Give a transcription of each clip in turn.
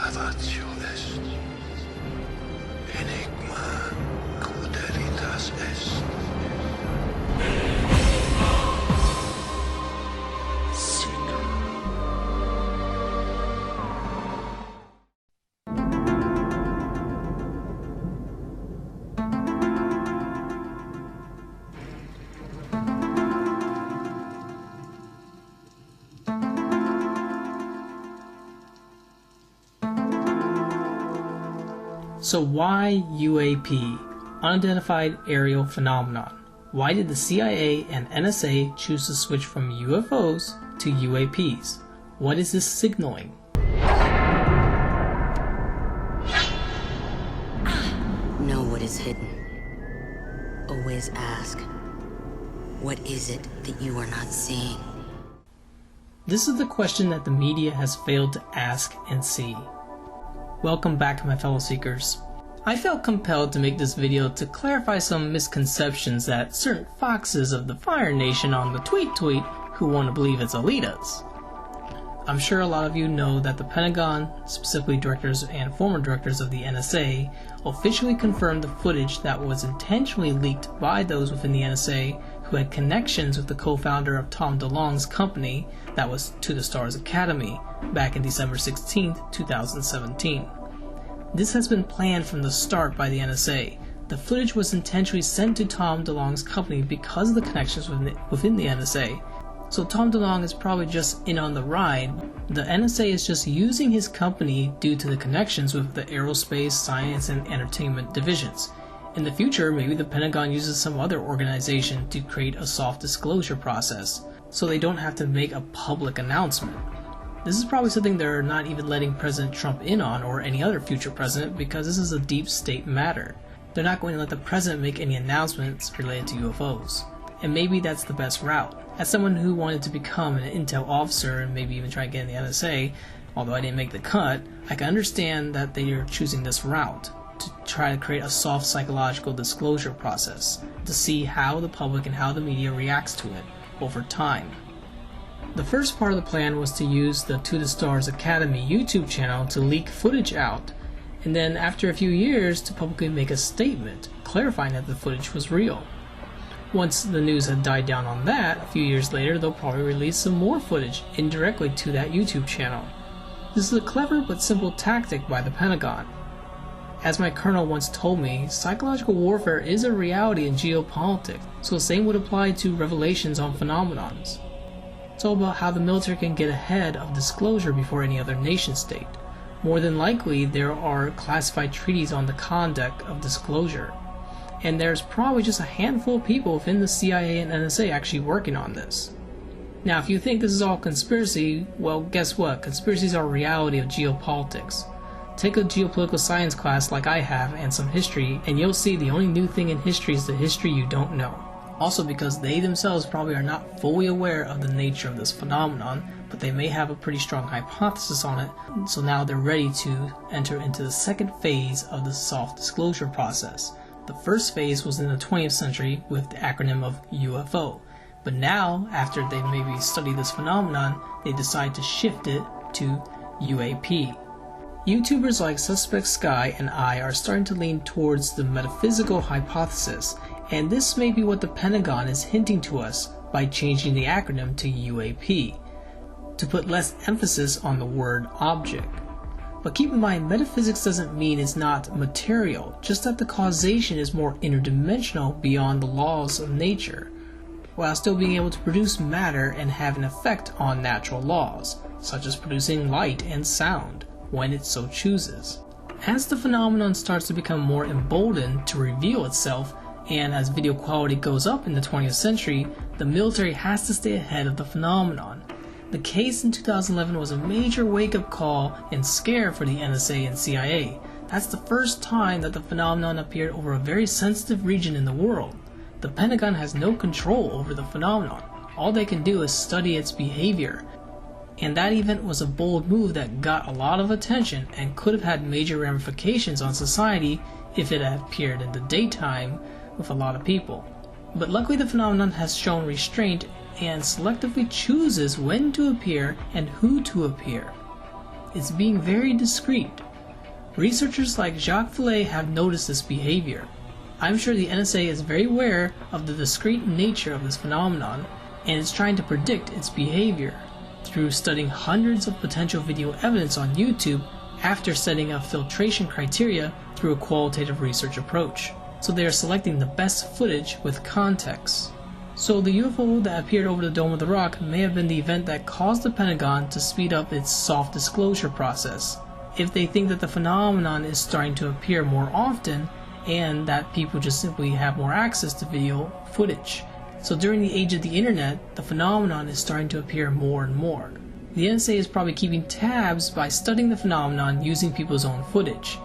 Spavatio est. Enigma cuderitas est. So why UAP, Unidentified Aerial Phenomenon? Why did the CIA and NSA choose to switch from UFOs to UAPs? What is this signaling? Know what is hidden. Always ask, what is it that you are not seeing? This is the question that the media has failed to ask and see. Welcome back to my fellow seekers. I felt compelled to make this video to clarify some misconceptions that certain foxes of the Fire Nation on the tweet who want to believe it's Elitas. I'm sure a lot of you know that the Pentagon, specifically directors and former directors of the NSA, officially confirmed the footage that was intentionally leaked by those within the NSA who had connections with the co-founder of Tom DeLonge's company, that was To the Stars Academy, back in December 16, 2017. This has been planned from the start by the NSA. The footage was intentionally sent to Tom DeLonge's company because of the connections within the NSA. So Tom DeLonge is probably just in on the ride. The NSA is just using his company due to the connections with the aerospace, science, and entertainment divisions. In the future, maybe the Pentagon uses some other organization to create a soft disclosure process, so they don't have to make a public announcement. This is probably something they're not even letting President Trump in on, or any other future president, because this is a deep state matter. They're not going to let the president make any announcements related to UFOs. And maybe that's the best route. As someone who wanted to become an intel officer and maybe even try to get in the NSA, although I didn't make the cut, I can understand that they are choosing this route to try to create a soft psychological disclosure process to see how the public and how the media reacts to it over time. The first part of the plan was to use the To the Stars Academy YouTube channel to leak footage out, and then after a few years to publicly make a statement clarifying that the footage was real. Once the news had died down on that, a few years later they'll probably release some more footage indirectly to that YouTube channel. This is a clever but simple tactic by the Pentagon. As my colonel once told me, psychological warfare is a reality in geopolitics, so the same would apply to revelations on phenomenons. It's all about how the military can get ahead of disclosure before any other nation state. More than likely, there are classified treaties on the conduct of disclosure, and there's probably just a handful of people within the CIA and NSA actually working on this. Now, if you think this is all conspiracy, well, guess what? Conspiracies are a reality of geopolitics. Take a geopolitical science class like I have and some history, and you'll see the only new thing in history is the history you don't know. Also because they themselves probably are not fully aware of the nature of this phenomenon, but they may have a pretty strong hypothesis on it, so now they're ready to enter into the second phase of the soft disclosure process. The first phase was in the 20th century with the acronym of UFO, but now, after they maybe studied this phenomenon, they decide to shift it to UAP. YouTubers like Suspect Sky and I are starting to lean towards the metaphysical hypothesis, and this may be what the Pentagon is hinting to us by changing the acronym to UAP, to put less emphasis on the word object. But keep in mind, metaphysics doesn't mean it's not material, just that the causation is more interdimensional beyond the laws of nature, while still being able to produce matter and have an effect on natural laws, such as producing light and sound, when it so chooses. As the phenomenon starts to become more emboldened to reveal itself, and as video quality goes up in the 20th century, the military has to stay ahead of the phenomenon. The case in 2011 was a major wake-up call and scare for the NSA and CIA. That's the first time that the phenomenon appeared over a very sensitive region in the world. The Pentagon has no control over the phenomenon. All they can do is study its behavior. And that event was a bold move that got a lot of attention and could have had major ramifications on society if it had appeared in the daytime with a lot of people. But luckily the phenomenon has shown restraint and selectively chooses when to appear and who to appear. it's being very discreet. Researchers like Jacques Vallée have noticed this behavior. I'm sure the NSA is very aware of the discreet nature of this phenomenon and is trying to predict its behavior through studying hundreds of potential video evidence on YouTube after setting up filtration criteria through a qualitative research approach. So they are selecting the best footage with context. So the UFO that appeared over the Dome of the Rock may have been the event that caused the Pentagon to speed up its soft disclosure process, if they think that the phenomenon is starting to appear more often and that people just simply have more access to video footage. So during the age of the internet, the phenomenon is starting to appear more and more. The NSA is probably keeping tabs by studying the phenomenon using people's own footage,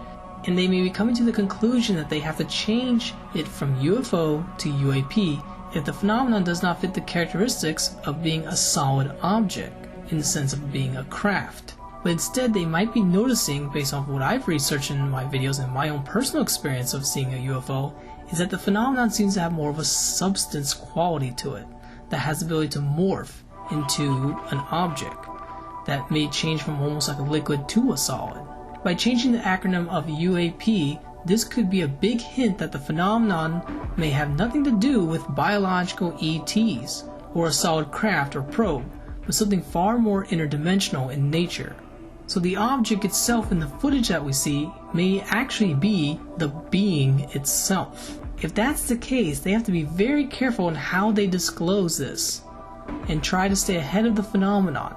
and they may be coming to the conclusion that they have to change it from UFO to UAP if the phenomenon does not fit the characteristics of being a solid object, in the sense of being a craft. But instead they might be noticing, based on what I've researched in my videos and my own personal experience of seeing a UFO, is that the phenomenon seems to have more of a substance quality to it, that has the ability to morph into an object, that may change from almost like a liquid to a solid. By changing the acronym of UAP, this could be a big hint that the phenomenon may have nothing to do with biological ETs, or a solid craft or probe, but something far more interdimensional in nature. So the object itself in the footage that we see may actually be the being itself. If that's the case, they have to be very careful in how they disclose this, and try to stay ahead of the phenomenon,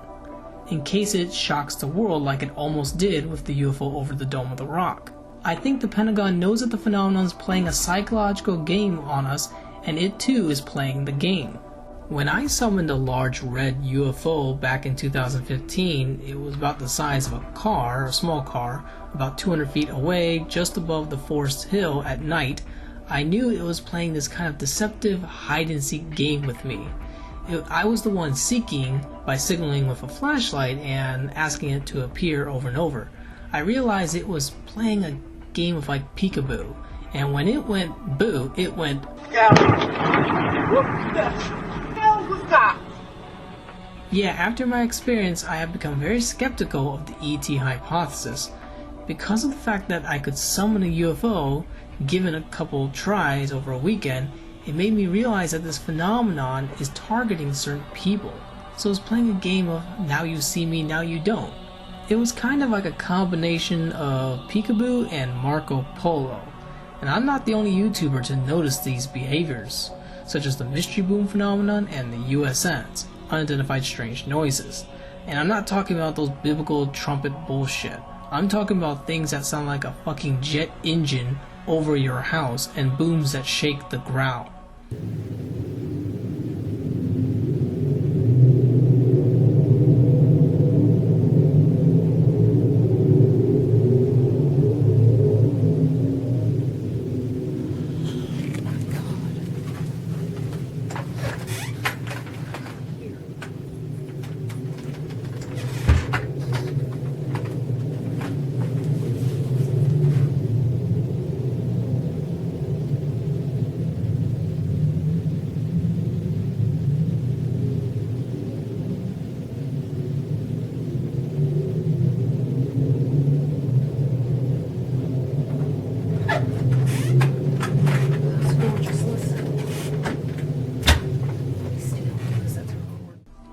in case it shocks the world like it almost did with the UFO over the Dome of the Rock. I think the Pentagon knows that the phenomenon is playing a psychological game on us, and it too is playing the game. When I summoned a large red UFO back in 2015, it was about the size of a car, a small car, about 200 feet away, just above the Forest Hill at night. I knew it was playing this kind of deceptive hide-and-seek game with me. I was the one seeking by signaling with a flashlight and asking it to appear over and over. I realized it was playing a game of like peekaboo, and when it went boo, it went Yeah, after my experience, I have become very skeptical of the ET hypothesis because of the fact that I could summon a UFO. Given a couple tries over a weekend, it made me realize that this phenomenon is targeting certain people. So it's playing a game of now you see me, now you don't. It was kind of like a combination of peekaboo and Marco Polo. And I'm not the only YouTuber to notice these behaviors, such as the mystery boom phenomenon and the USNs, unidentified strange noises. And I'm not talking about those biblical trumpet bullshit. I'm talking about things that sound like a fucking jet engine over your house and booms that shake the ground.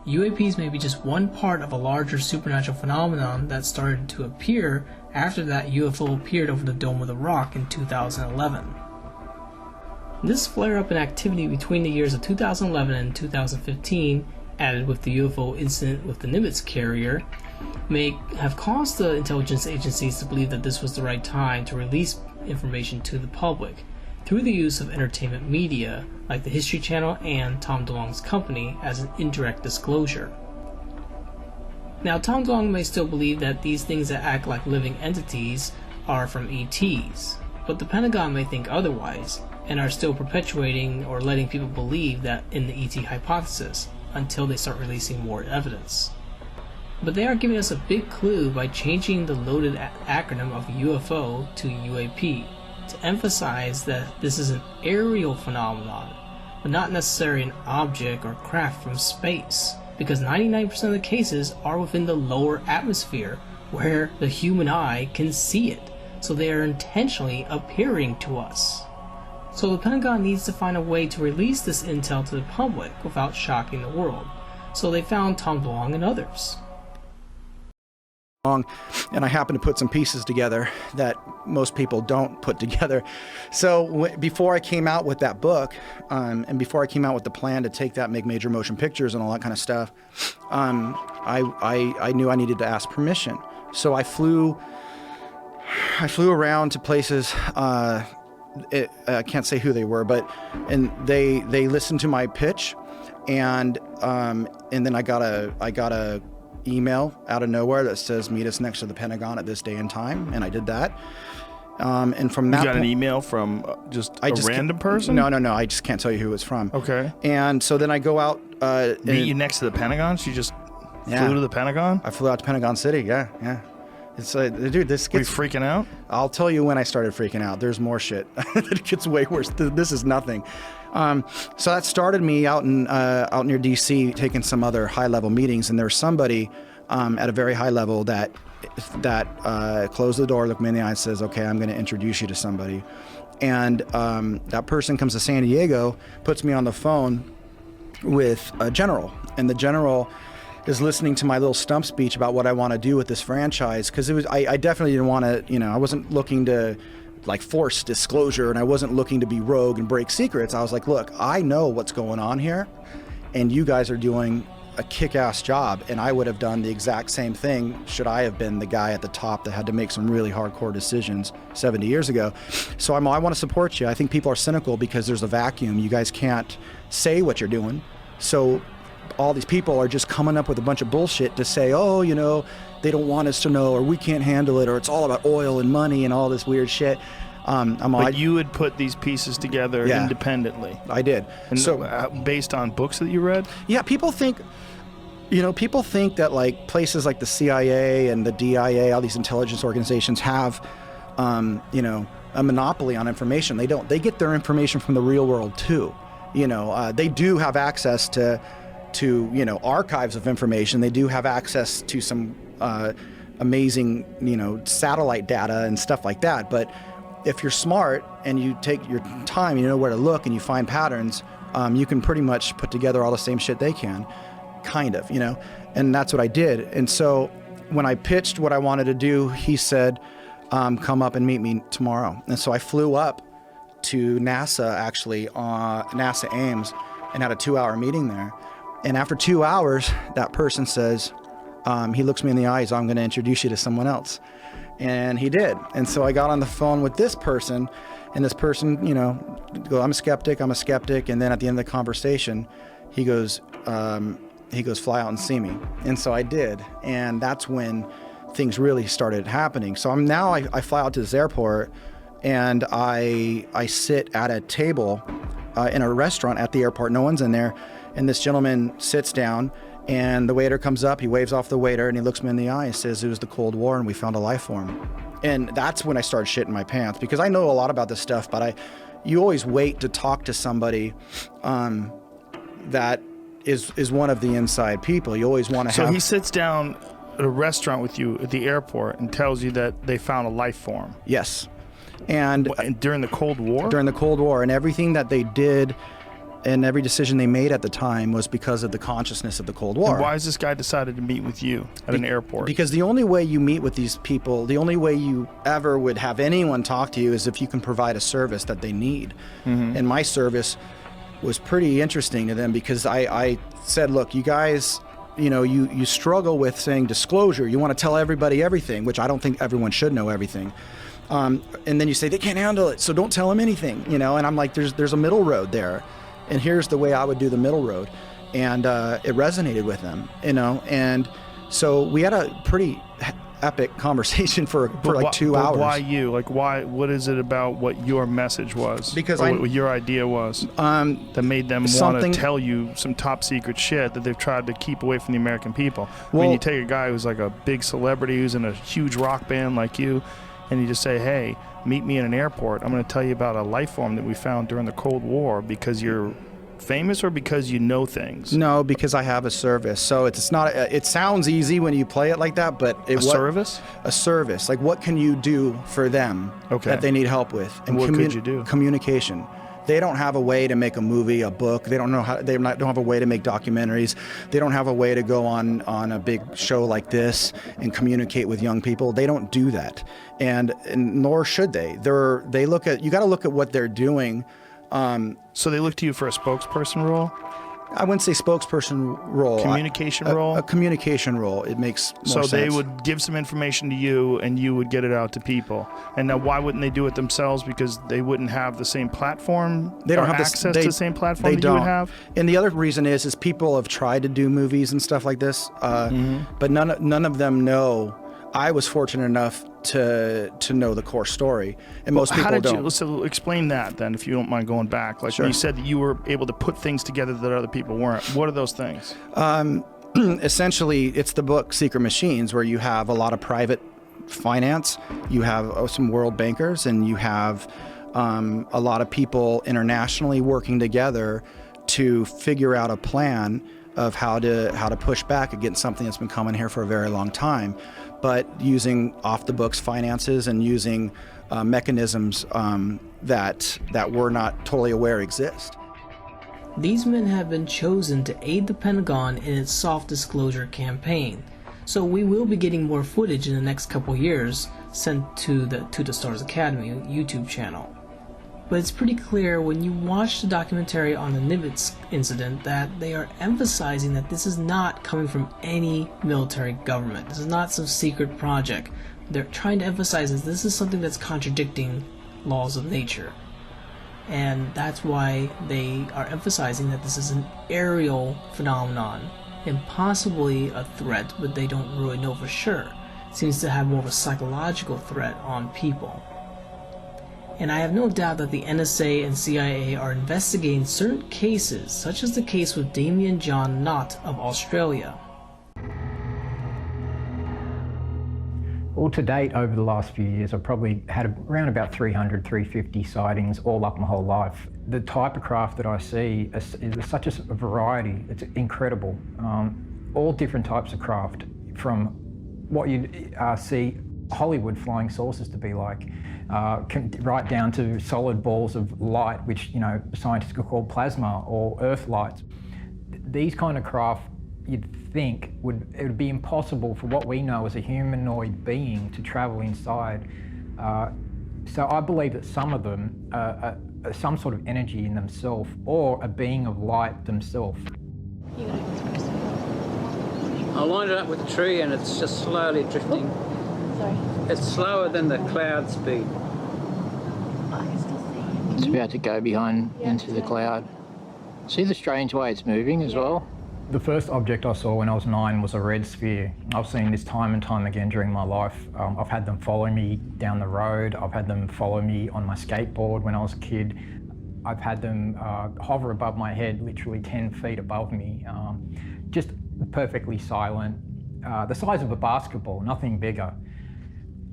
UAPs may be just one part of a larger supernatural phenomenon that started to appear after that UFO appeared over the Dome of the Rock in 2011. This flare-up in activity between the years of 2011 and 2015, added with the UFO incident with the Nimitz carrier, may have caused the intelligence agencies to believe that this was the right time to release information to the public through the use of entertainment media like the History Channel and Tom DeLonge's company as an indirect disclosure. Now, Tom DeLonge may still believe that these things that act like living entities are from ETs, but the Pentagon may think otherwise and are still perpetuating or letting people believe that in the ET hypothesis until they start releasing more evidence. But they are giving us a big clue by changing the loaded acronym of UFO to UAP to emphasize that this is an aerial phenomenon, but not necessarily an object or craft from space, because 99% of the cases are within the lower atmosphere, where the human eye can see it, so they are intentionally appearing to us. So the Pentagon needs to find a way to release this intel to the public without shocking the world. So they found Tom DeLonge and others. And I happened to put some pieces together that most people don't put together. So before I came out with that book, and before I came out with the plan to take that, make major motion pictures and all that kind of stuff, I knew I needed to ask permission. So I flew around to places. I can't say who they were, and they listened to my pitch, and then I got a email out of nowhere that says meet us next to the Pentagon at this day and time, and I did that. And from that, you got an email from just a random person? No, I just can't tell you who it's from. Okay. And so then I go out. Meet you next to the Pentagon? So you just flew to the Pentagon? I flew out to Pentagon City. Yeah. It's dude, this gets. Were you freaking out? I'll tell you when I started freaking out. There's more shit. It gets way worse. This is nothing. So that started me out near DC, taking some other high-level meetings, and there was somebody at a very high level that closed the door, looked me in the eye, and says, "Okay, I'm going to introduce you to somebody." And that person comes to San Diego, puts me on the phone with a general, and the general is listening to my little stump speech about what I want to do with this franchise, because I definitely didn't want to, I wasn't looking to like force disclosure, and I wasn't looking to be rogue and break secrets. I was like, look, I know what's going on here, and you guys are doing a kick-ass job, and I would have done the exact same thing should I have been the guy at the top that had to make some really hardcore decisions 70 years ago. So I want to support you. I think people are cynical because there's a vacuum. You guys can't say what you're doing. So all these people are just coming up with a bunch of bullshit to say, oh, they don't want us to know, or we can't handle it, or it's all about oil and money and all this weird shit. But you would put these pieces together independently. I did. And so based on books that you read? Yeah, people think that like places like the CIA and the DIA, all these intelligence organizations have, a monopoly on information. They don't. They get their information from the real world too. They do have access to archives of information. They do have access to some amazing, satellite data and stuff like that. But if you're smart and you take your time, you know where to look, and you find patterns, you can pretty much put together all the same shit they can, kind of, and that's what I did. And so when I pitched what I wanted to do, he said, come up and meet me tomorrow. And so I flew up to NASA, actually, NASA Ames, and had a 2-hour meeting there. And after 2 hours, that person says, he looks me in the eyes, I'm going to introduce you to someone else. And he did. And so I got on the phone with this person, and this person, go, I'm a skeptic. And then at the end of the conversation, he goes, fly out and see me. And so I did. And that's when things really started happening. So I fly out to this airport, and I sit at a table in a restaurant at the airport. No one's in there. And this gentleman sits down, and the waiter comes up, he waves off the waiter, and he looks me in the eye and says, it was the Cold War, and we found a life form. And that's when I started shitting my pants, because I know a lot about this stuff, but you always wait to talk to somebody that is one of the inside people. You always want to have... So he sits down at a restaurant with you at the airport and tells you that they found a life form. Yes. And during the Cold War? During the Cold War, and everything that they did and every decision they made at the time was because of the consciousness of the Cold War. And why has this guy decided to meet with you at an airport? Because the only way you meet with these people, the only way you ever would have anyone talk to you is if you can provide a service that they need. Mm-hmm. And my service was pretty interesting to them, because I said, look, you guys, you struggle with saying disclosure. You want to tell everybody everything, which I don't think everyone should know everything. And then you say, they can't handle it, so don't tell them anything, and I'm like, there's a middle road there. And here's the way I would do the middle road. And it resonated with them, and so we had a pretty epic conversation for like 2 hours. Why you? Like, why? What is it about what your message was? Because what your idea was that made them want to tell you some top secret shit that they've tried to keep away from the American people. Well, I mean, you take a guy who's like a big celebrity who's in a huge rock band like you, and you just say, hey, meet me in an airport. I'm going to tell you about a life form that we found during the Cold War, because you're famous or because you know things? No, because I have a service. So it's not. It sounds easy when you play it like that, but service. A service. Like, what can you do for them that they need help with? And what could you do? Communication. They don't have a way to make a movie, a book. They don't know how. Don't have a way to make documentaries. They don't have a way to go on a big show like this and communicate with young people. They don't do that, and nor should they. They look at. You got to look at what they're doing. So they look to you for a spokesperson role? I wouldn't say spokesperson role. Communication role? A communication role. It makes more sense. So they would give some information to you and you would get it out to people. And now why wouldn't they do it themselves? Because they wouldn't have the same platform? They don't have access to the same platform that you would have? And the other reason is people have tried to do movies and stuff like this, but none of them know. I was fortunate enough to know the core story, and most people don't. So explain that then, if you don't mind going back. Like Sure. when you said that you were able to put things together that other people weren't. What are those things? Essentially, it's the book Secret Machines, where you have a lot of private finance, you have some world bankers, and you have a lot of people internationally working together to figure out a plan of how to push back against something that's been coming here for a very long time, but using off-the-books finances and using mechanisms that we're not totally aware exist. These men have been chosen to aid the Pentagon in its soft disclosure campaign, so we will be getting more footage in the next couple years sent to the Stars Academy YouTube channel. But it's pretty clear when you watch the documentary on the Nimitz incident that they are emphasizing that this is not coming from any military government. This is not some secret project. They're trying to emphasize that this is something that's contradicting laws of nature. And that's why they are emphasizing that this is an aerial phenomenon and possibly a threat, but they don't really know for sure. It seems to have more of a psychological threat on people. And I have no doubt that the NSA and CIA are investigating certain cases, such as the case with Damien John Nott of Australia. Well, to date, over the last few years, I've probably had around about 300, 350 sightings all up my whole life. The type of craft that I see is such a variety. It's incredible. All different types of craft, from what you see Hollywood flying saucers to be like, right down to solid balls of light, which scientists could call plasma, or earth lights. These kind of craft, you'd think it would be impossible for what we know as a humanoid being to travel inside. So I believe that some of them are some sort of energy in themselves, or a being of light themselves. I lined it up with a tree and it's just slowly drifting. Sorry. It's slower than the cloud speed. I can still see. It's about to go behind into the cloud. See the strange way it's moving as well? The first object I saw when I was 9 was a red sphere. I've seen this time and time again during my life. I've had them follow me down the road. I've had them follow me on my skateboard when I was a kid. I've had them hover above my head, literally 10 feet above me. Just perfectly silent. The size of a basketball, nothing bigger.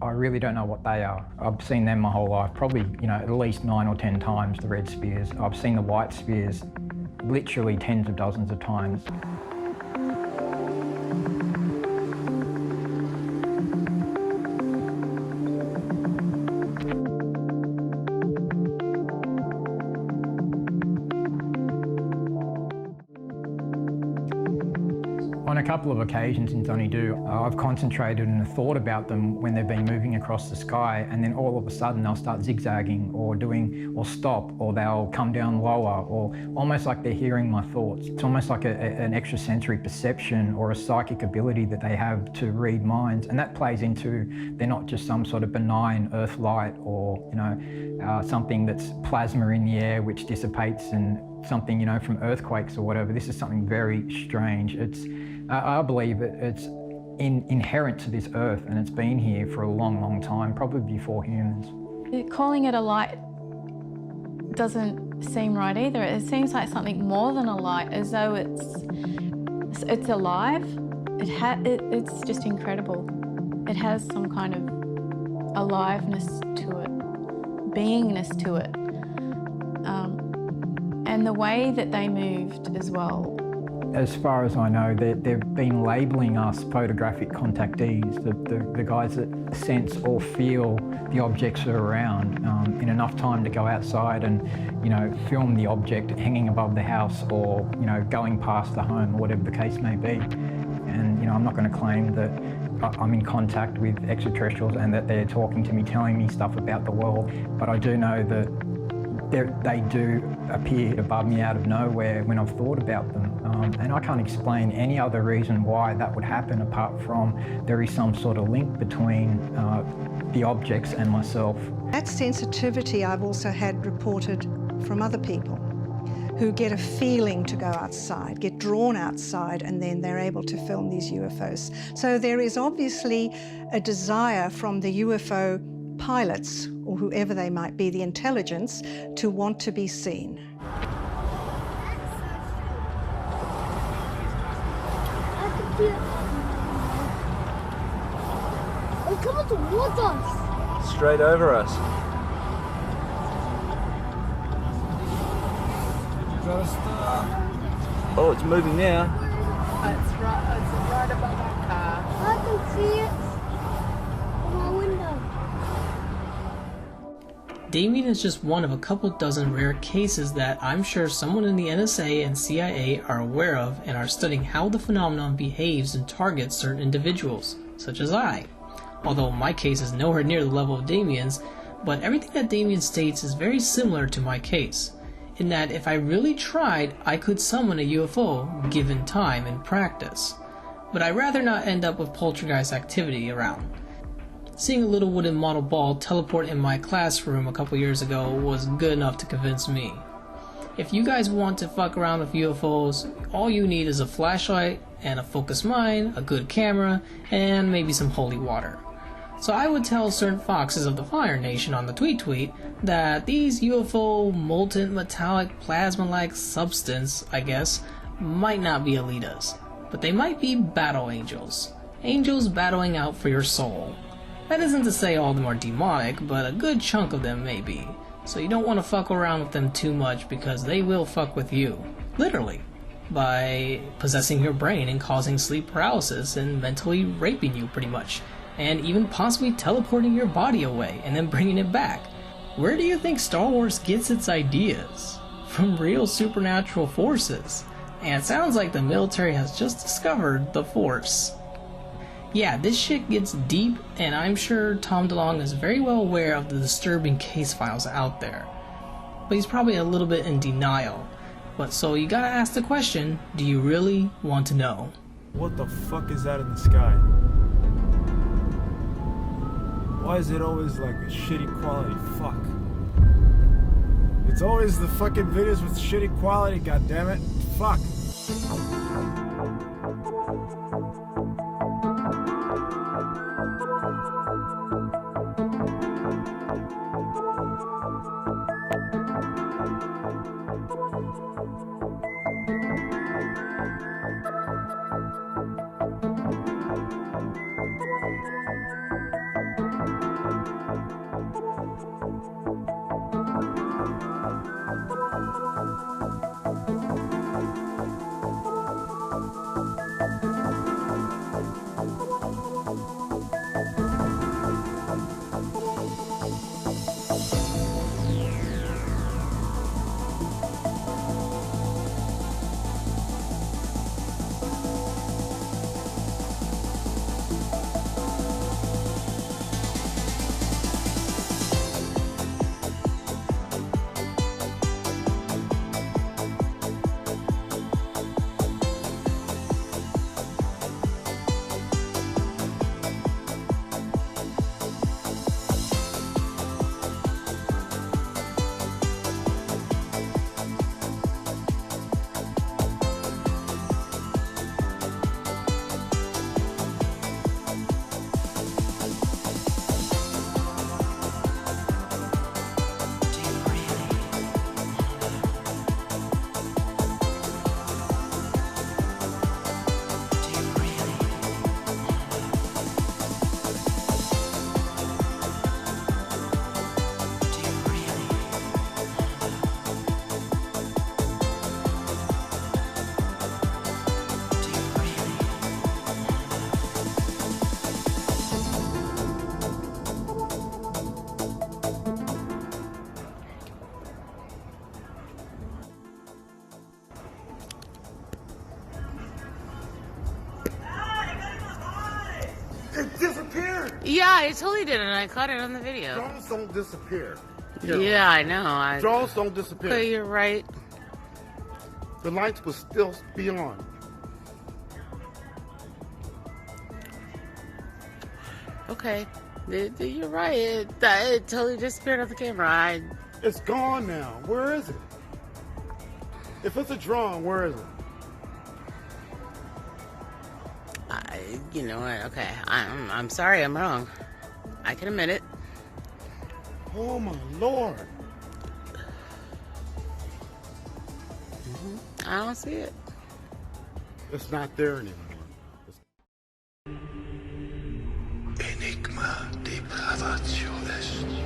I really don't know what they are. I've seen them my whole life, probably at least 9 or 10 times, the red spheres. I've seen the white spheres literally tens of dozens of times. On a couple of occasions in Donny-Doo, I've concentrated and thought about them when they've been moving across the sky, and then all of a sudden they'll start zigzagging or stop, or they'll come down lower, or almost like they're hearing my thoughts. It's almost like an extrasensory perception or a psychic ability that they have to read minds, and that plays into they're not just some sort of benign earth light or something that's plasma in the air which dissipates, and something from earthquakes or whatever. This is something very strange. I believe it's inherent to this earth, and it's been here for a long, long time, probably before humans. Calling it a light doesn't seem right either. It seems like something more than a light, as though it's alive. It's just incredible. It has some kind of aliveness to it, beingness to it. And the way that they moved as well. As far as I know, they've been labelling us photographic contactees, the guys that sense or feel the objects are around in enough time to go outside and, you know, film the object hanging above the house or, you know, going past the home, whatever the case may be. And, you know, I'm not going to claim that I'm in contact with extraterrestrials and that they're talking to me, telling me stuff about the world, but I do know that they do appear above me out of nowhere when I've thought about them. And I can't explain any other reason why that would happen apart from there is some sort of link between the objects and myself. That sensitivity I've also had reported from other people who get a feeling to go outside, get drawn outside, and then they're able to film these UFOs. So there is obviously a desire from the UFO pilots, or whoever they might be, the intelligence, to want to be seen. They're coming towards us. Straight over us. Oh, it's moving now. It's right above our car. I can see it from my window. Damien is just one of a couple dozen rare cases that I'm sure someone in the NSA and CIA are aware of and are studying how the phenomenon behaves and targets certain individuals, such as I. Although my case is nowhere near the level of Damien's, but everything that Damien states is very similar to my case, in that if I really tried, I could summon a UFO given time and practice. But I'd rather not end up with poltergeist activity around. Seeing a little wooden model ball teleport in my classroom a couple years ago was good enough to convince me. If you guys want to fuck around with UFOs, all you need is a flashlight and a focused mind, a good camera, and maybe some holy water. So I would tell certain foxes of the Fire Nation on the tweet that these UFO molten metallic plasma-like substance, I guess, might not be Elitas, but they might be battle angels. Angels battling out for your soul. That isn't to say all of them are demonic, but a good chunk of them may be. So you don't want to fuck around with them too much because they will fuck with you. Literally. By possessing your brain and causing sleep paralysis and mentally raping you pretty much. And even possibly teleporting your body away and then bringing it back. Where do you think Star Wars gets its ideas? From real supernatural forces. And it sounds like the military has just discovered the Force. Yeah, this shit gets deep, and I'm sure Tom DeLonge is very well aware of the disturbing case files out there. But he's probably a little bit in denial. But so you gotta ask the question, do you really want to know? What the fuck is that in the sky? Why is it always like a shitty quality? Fuck. It's always the fucking videos with shitty quality, goddammit. Fuck. disappeared. Yeah, I totally did, and I caught it on the video. Drones don't disappear. Yeah, I know. Drones don't disappear. Okay, you're right. The lights will still be on. Okay, you're right. It totally disappeared off the camera. It's gone now. Where is it? If it's a drone, where is it? You know what? Okay, I'm sorry. I'm wrong. I can admit it. Oh my Lord! I don't see it. It's not there anymore. Enigma de Pravatio est.